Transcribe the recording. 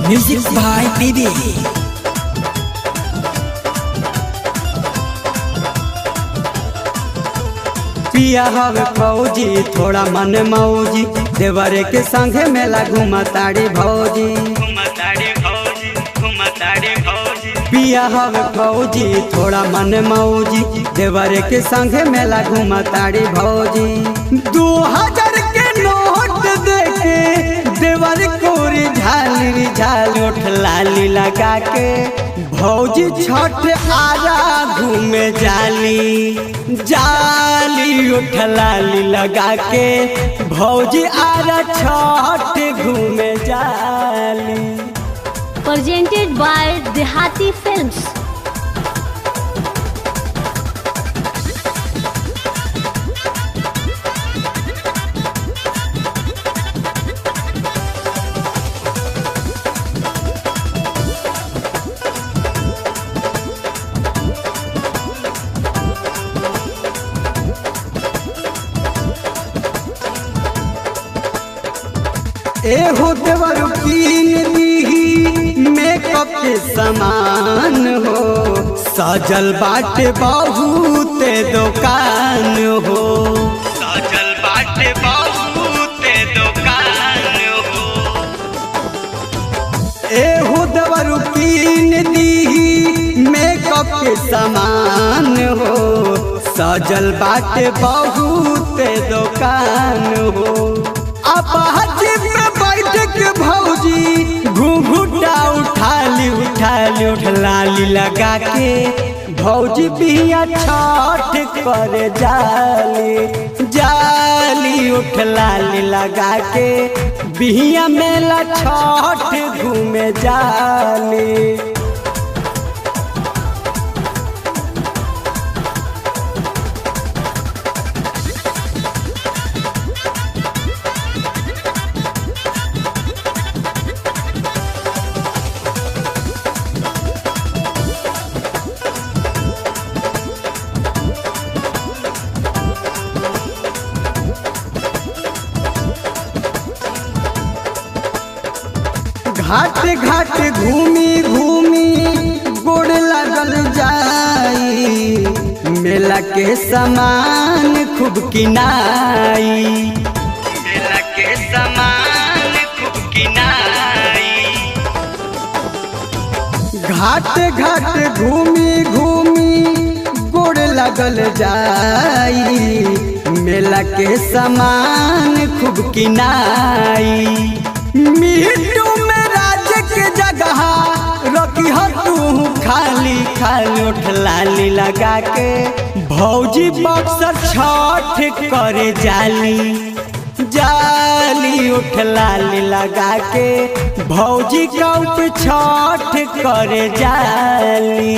Music by BB। पिया हवे फौजी थोड़ा मन मौजी, देवरे के संगे मेला घुमा ताड़ी भौजी। पिया हवे फौजी थोड़ा मन मौजी, देवरे के संगे मेला घुमा ताड़ी भौजी। 2000 के नोट देके देवर कोरी झाली झाली उठ लाली लगा के भौजी छठ आरा घूमे जाली जाली उठ लाली लगा के भौजी आरा छठ घूमे जाली। Presented by Dehati Films। एहो देवर कीन दीही मेकअप के सामान हो, सजल बाटे बहुत दुकान हो, सजल बाटे बहुत दुकान हो। एहो देवर कीन दीही मेकअप के सामान हो, सजल बाटे बहुत दुकान हो। अब बैठ के भौजी घूंघूटा उठाली उठ लाली लगा के भौजी बिया छठ कर जाली जाली उठ लाली लगा के बिया मेला छठ घूमे जाली। घाट घाट घूमी घूमी गोड़ लगल जाई, मेला के सामान खूब किनाई, मेला के सामान खूब किनाई। घाट घाट घूमी घूमी गोड़ लगल जाई, मेला के सामान खूब किनाई। मीठू में राज के जगह रखी हो तू खाली खाली उठ लाली लगा के भौजी बक्सर छठ करे जाली जाली उठ लाली लगा के भौजी कौप छठ करे जाली।